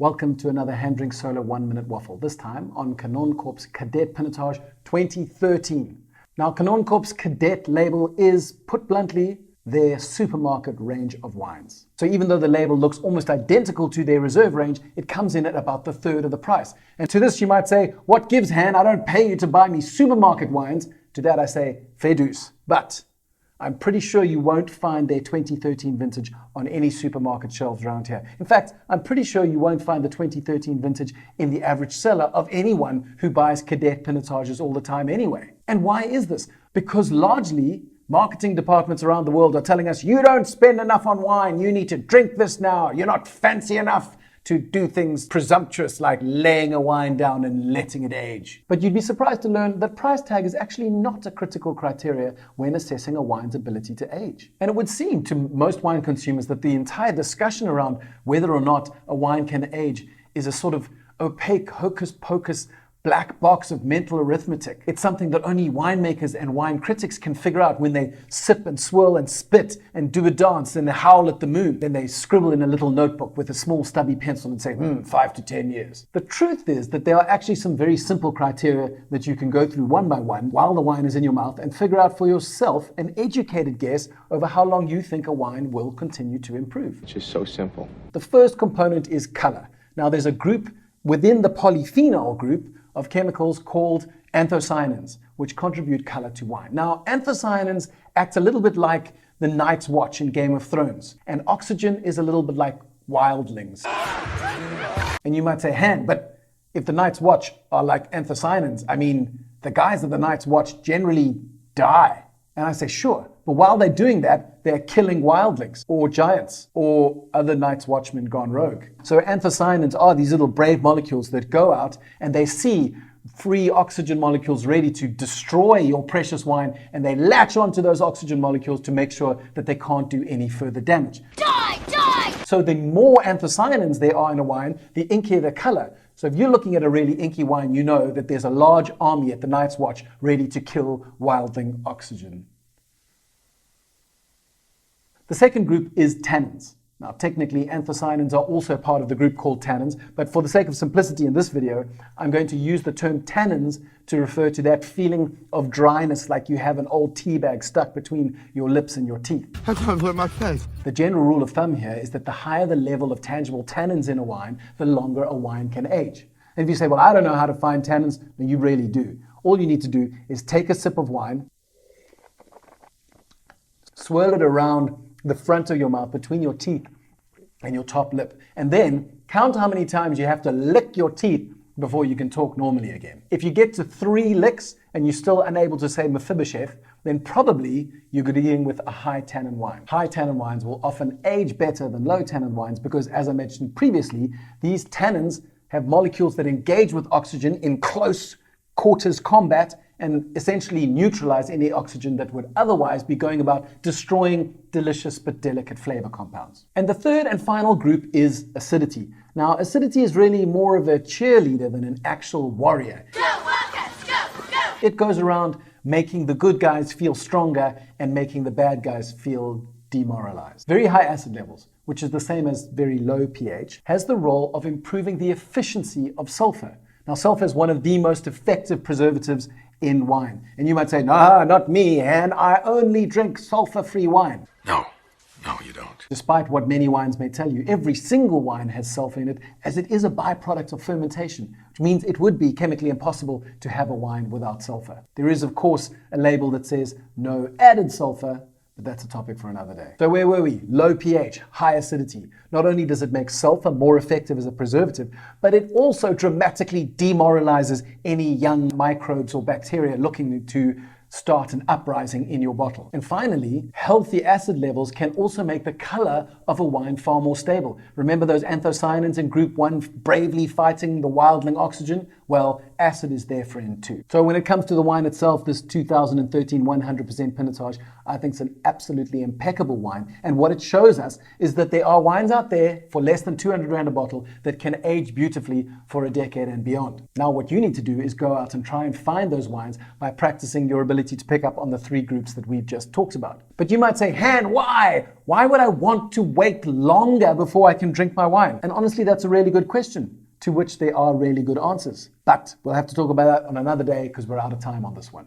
Welcome to another HanDrinksSolo 1 Minute Waffle, this time on Kanonkop's Kadette Pinotage 2013. Now, Kanonkop's Kadette label is, put bluntly, their supermarket range of wines. So even though the label looks almost identical to their reserve range, it comes in at about the third of the price. And to this you might say, what gives, Han? I don't pay you to buy me supermarket wines. To that I say, fair dues. But I'm pretty sure you won't find their 2013 vintage on any supermarket shelves around here. In fact, I'm pretty sure you won't find the 2013 vintage in the average cellar of anyone who buys Kadette Pinotages all the time anyway. And why is this? Because largely, marketing departments around the world are telling us, you don't spend enough on wine, you need to drink this now, you're not fancy enough to do things presumptuous like laying a wine down and letting it age. But you'd be surprised to learn that price tag is actually not a critical criteria when assessing a wine's ability to age. And it would seem to most wine consumers that the entire discussion around whether or not a wine can age is a sort of opaque, hocus-pocus black box of mental arithmetic. It's something that only winemakers and wine critics can figure out when they sip and swirl and spit and do a dance and they howl at the moon. Then they scribble in a little notebook with a small stubby pencil and say, 5 to 10 years. The truth is that there are actually some very simple criteria that you can go through one by one while the wine is in your mouth and figure out for yourself an educated guess over how long you think a wine will continue to improve. It's just so simple. The first component is color. Now there's a group within the polyphenol group of chemicals called anthocyanins, which contribute color to wine. Now, anthocyanins act a little bit like the Night's Watch in Game of Thrones, and oxygen is a little bit like wildlings. And you might say, Han, but if the Night's Watch are like anthocyanins, I mean, the guys of the Night's Watch generally die. And I say, sure, but while they're doing that, they're killing wildlings or giants or other Night's Watchmen gone rogue. So anthocyanins are these little brave molecules that go out and they see free oxygen molecules ready to destroy your precious wine, and they latch onto those oxygen molecules to make sure that they can't do any further damage. Die! Die! So the more anthocyanins there are in a wine, the inkier the color. So if you're looking at a really inky wine, you know that there's a large army at the Night's Watch ready to kill wildling oxygen. The second group is tannins. Now, technically, anthocyanins are also part of the group called tannins, but for the sake of simplicity in this video, I'm going to use the term tannins to refer to that feeling of dryness like you have an old tea bag stuck between your lips and your teeth. I can't put my face. The general rule of thumb here is that the higher the level of tangible tannins in a wine, the longer a wine can age. And if you say, well, I don't know how to find tannins, then you really do. All you need to do is take a sip of wine, swirl it around the front of your mouth between your teeth and your top lip, and then count how many times you have to lick your teeth before you can talk normally again. If you get to 3 licks and you're still unable to say 𝔽𝕙𝕬𝕚, then probably you're dealing with a high tannin wine. High tannin wines will often age better than low tannin wines because, as I mentioned previously, these tannins have molecules that engage with oxygen in close quarters combat and essentially neutralize any oxygen that would otherwise be going about destroying delicious but delicate flavor compounds. And the third and final group is acidity. Now, acidity is really more of a cheerleader than an actual warrior. Go, Wildcats, go, go! It goes around making the good guys feel stronger and making the bad guys feel demoralized. Very high acid levels, which is the same as very low pH, has the role of improving the efficiency of sulfur. Now, sulfur is one of the most effective preservatives in wine. And you might say, no, not me, Han. I only drink sulfur-free wine. No, you don't. Despite what many wines may tell you, every single wine has sulfur in it, as it is a byproduct of fermentation, which means it would be chemically impossible to have a wine without sulfur. There is, of course, a label that says no added sulfur, but that's a topic for another day. So where were we? Low pH, high acidity. Not only does it make sulfur more effective as a preservative, but it also dramatically demoralizes any young microbes or bacteria looking to start an uprising in your bottle. And finally, healthy acid levels can also make the color of a wine far more stable. Remember those anthocyanins in group 1 bravely fighting the wildling oxygen? Well, acid is their friend too. So when it comes to the wine itself, this 2013 100% Pinotage, I think it's an absolutely impeccable wine. And what it shows us is that there are wines out there for less than 200 Rand a bottle that can age beautifully for a decade and beyond. Now what you need to do is go out and try and find those wines by practicing your ability ability to pick up on the three groups that we've just talked about. But you might say, Han, why? Why would I want to wait longer before I can drink my wine? And honestly, that's a really good question, to which there are really good answers. But we'll have to talk about that on another day because we're out of time on this one.